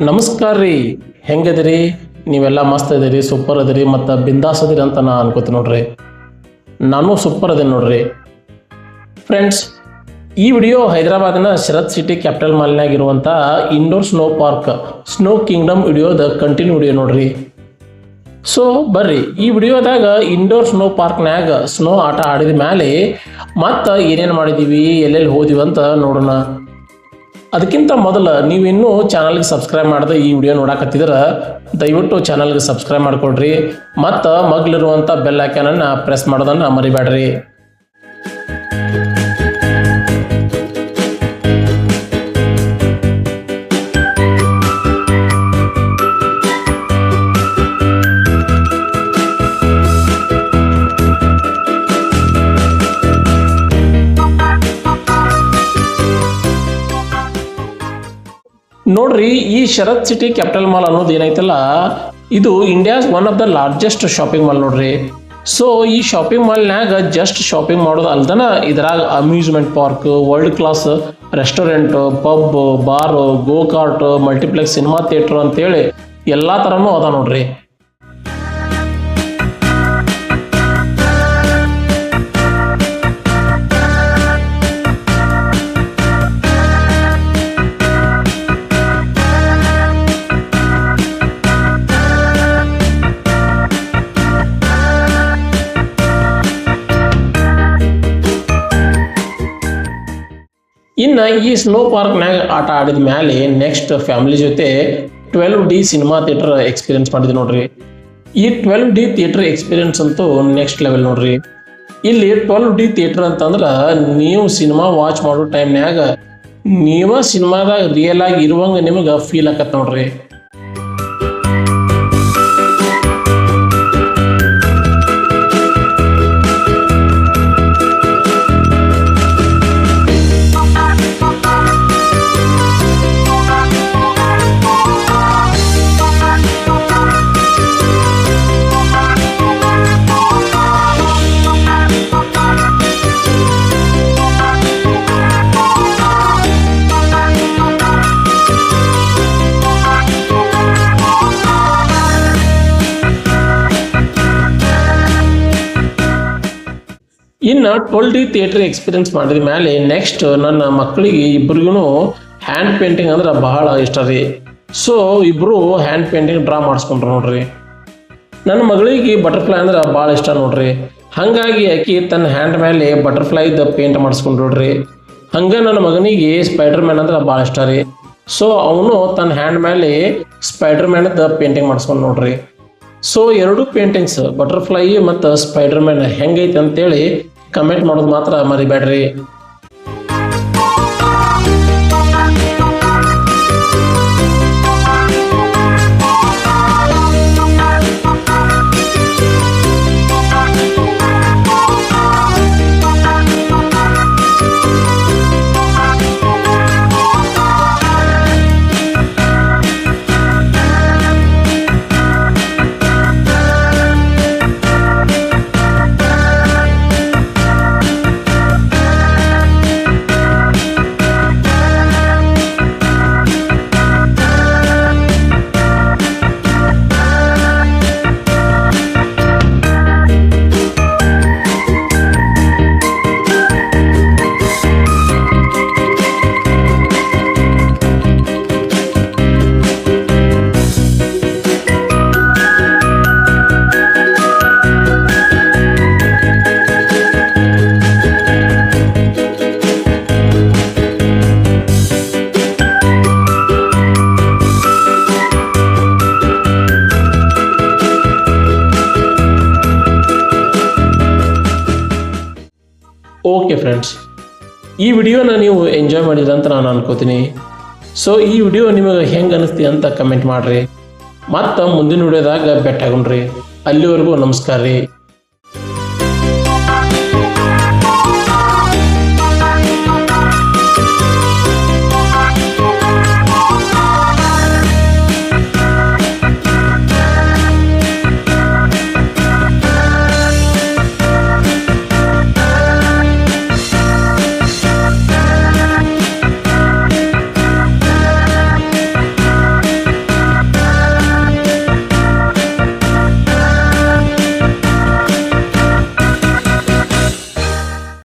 ನಮಸ್ಕಾರ ರೀ. ಹೆಂಗದಿರಿ? ನೀವೆಲ್ಲ ಮಸ್ತ್ ಅದಿರಿ, ಸೂಪರ್ ಅದಿರಿ ಮತ್ತು ಬಿಂದಾಸ್ ಅದಿರಿ ಅಂತ ನಾನು ಅನ್ಕೋತೀನಿ ನೋಡ್ರಿ. ನಾನು ಸೂಪರ್ ಅದೇನು ನೋಡ್ರಿ ಫ್ರೆಂಡ್ಸ್. ಈ ವಿಡಿಯೋ ಹೈದರಾಬಾದಿನ ಶರತ್ ಸಿಟಿ ಕ್ಯಾಪಿಟಲ್ ಮಾಲ್ನಾಗಿರುವಂಥ indoor snow park snow kingdom ವಿಡಿಯೋದ ಕಂಟಿನ್ಯೂ ವಿಡಿಯೋ ನೋಡ್ರಿ. ಸೊ ಬರ್ರಿ, ಈ ವಿಡಿಯೋದಾಗ ಇಂಡೋರ್ ಸ್ನೋ ಪಾರ್ಕ್ನ್ಯಾಗ ಸ್ನೋ ಆಟ ಆಡಿದ ಮೇಲೆ ಮತ್ತು ಏನೇನು ಮಾಡಿದ್ದೀವಿ, ಎಲ್ಲೆಲ್ಲಿ ಹೋದಿವಿ ಅಂತ ನೋಡೋಣ. ಅದಕ್ಕಿಂತ ಮೊದಲು ನೀವಿನ್ನೂ ಚಾನಲ್ಗೆ ಸಬ್ಸ್ಕ್ರೈಬ್ ಮಾಡಿದೆ ಈ ವಿಡಿಯೋ ನೋಡಕತ್ತಿದ್ರೆ ದಯವಿಟ್ಟು ಚಾನಲ್ಗೆ ಸಬ್ಸ್ಕ್ರೈಬ್ ಮಾಡಿಕೊಡ್ರಿ ಮತ್ತು ಮಗ್ಲಿರುವಂಥ ಬೆಲ್ ಐಕಾನನ್ನು ಪ್ರೆಸ್ ಮಾಡೋದನ್ನು ಮರಿಬೇಡ್ರಿ. ನೋಡ್ರಿ, ಈ ಶರತ್ ಸಿಟಿ ಕ್ಯಾಪಿಟಲ್ ಮಾಲ್ ಅನ್ನೋದು ಏನೈತಲ್ಲ, ಇದು India's one of the largest shopping mall ನೋಡ್ರಿ. ಸೊ ಈ ಶಾಪಿಂಗ್ ಮಾಲ್ನ್ಯಾಗ ಜಸ್ಟ್ ಶಾಪಿಂಗ್ ಮಾಡೋದು ಅಲ್ದನ ಇದ್ರಾಗ amusement park, world class restaurant, pub, bar, go kart, multiplex, cinema theatre ಅಂತೇಳಿ ಎಲ್ಲ ಥರನೂ ಅದ ನೋಡ್ರಿ. ಇನ್ನು ಈ ಸ್ನೋ ಪಾರ್ಕ್ನಾಗ ಆಟ ಆಡಿದ ಮೇಲೆ ನೆಕ್ಸ್ಟ್ ಫ್ಯಾಮಿಲಿ ಜೊತೆ 12D ಸಿನಿಮಾ ಥಿಯೇಟರ್ ಎಕ್ಸ್ಪೀರಿಯನ್ಸ್ ಮಾಡಿದ್ವಿ ನೋಡ್ರಿ. ಈ 12D ಥಿಯೇಟರ್ ಎಕ್ಸ್ಪೀರಿಯನ್ಸ್ ಅಂತೂ ನೆಕ್ಸ್ಟ್ ಲೆವೆಲ್ ನೋಡ್ರಿ. ಇಲ್ಲಿ 12D ಥಿಯೇಟರ್ ಅಂತಂದ್ರೆ ನೀವು ಸಿನಿಮಾ ವಾಚ್ ಮಾಡೋ ಟೈಮ್ನ್ಯಾಗ ನೀವ ಸಿನಿಮಾದಾಗ ರಿಯಲ್ ಆಗಿ ಇರುವಂಗೆ ನಿಮಗೆ ಫೀಲ್ ಆಕತ್ ನೋಡ್ರಿ. ಇನ್ನು 12D ಥಿಯೇಟರ್ ಎಕ್ಸ್ಪೀರಿಯನ್ಸ್ ಮಾಡಿದ ಮೇಲೆ ನೆಕ್ಸ್ಟ್ ನನ್ನ ಮಕ್ಕಳಿಗೆ ಇಬ್ರಿಗೂ ಹ್ಯಾಂಡ್ ಪೇಂಟಿಂಗ್ ಅಂದ್ರೆ ಬಹಳ ಇಷ್ಟ ರೀ. ಸೊ ಇಬ್ಬರು ಹ್ಯಾಂಡ್ ಪೇಂಟಿಂಗ್ ಡ್ರಾ ಮಾಡಿಸ್ಕೊಂಡ್ರು ನೋಡ್ರಿ. ನನ್ನ ಮಗಳಿಗೆ ಬಟರ್ಫ್ಲೈ ಅಂದ್ರೆ ಭಾಳ ಇಷ್ಟ ನೋಡ್ರಿ. ಹಾಗಾಗಿ ಆಕಿ ತನ್ನ ಹ್ಯಾಂಡ್ ಮೇಲೆ ಬಟರ್ಫ್ಲೈದ ಪೇಂಟ್ ಮಾಡಿಸ್ಕೊಂಡು ನೋಡ್ರಿ. ಹಂಗೆ ನನ್ನ ಮಗನಿಗೆ ಸ್ಪೈಡರ್ ಮ್ಯಾನ್ ಅಂದ್ರೆ ಭಾಳ ಇಷ್ಟ ರೀ. ಸೊ ಅವನು ತನ್ನ ಹ್ಯಾಂಡ್ ಮೇಲೆ ಸ್ಪೈಡರ್ ಮ್ಯಾನ್ದ ಪೇಂಟಿಂಗ್ ಮಾಡಿಸ್ಕೊಂಡು ನೋಡ್ರಿ. ಸೊ ಎರಡು ಪೇಂಟಿಂಗ್ಸ್ ಬಟರ್ಫ್ಲೈ ಮತ್ತು ಸ್ಪೈಡರ್ ಮ್ಯಾನ್ ಹೆಂಗೈತೆ ಅಂತೇಳಿ ಕಮೆಂಟ್ ಮಾಡೋದು ಮಾತ್ರ ಮರಿಬೇಡ್ರಿ. ಓಕೆ ಫ್ರೆಂಡ್ಸ್, ಈ ವಿಡಿಯೋನ ನೀವು ಎಂಜಾಯ್ ಮಾಡಿದ್ರಿ ಅಂತ ನಾನು ಅನ್ಕೋತೀನಿ. ಸೊ ಈ ವಿಡಿಯೋ ನಿಮಗೆ ಹೆಂಗೆ ಅನಿಸ್ತಿ ಅಂತ ಕಮೆಂಟ್ ಮಾಡಿರಿ. ಮತ್ತು ಮುಂದಿನ ವಿಡಿಯೋದಾಗ ಭೇಟಿ ಆಗೋಣ್ರಿ. ಅಲ್ಲಿವರೆಗೂ ನಮಸ್ಕಾರ ರೀ.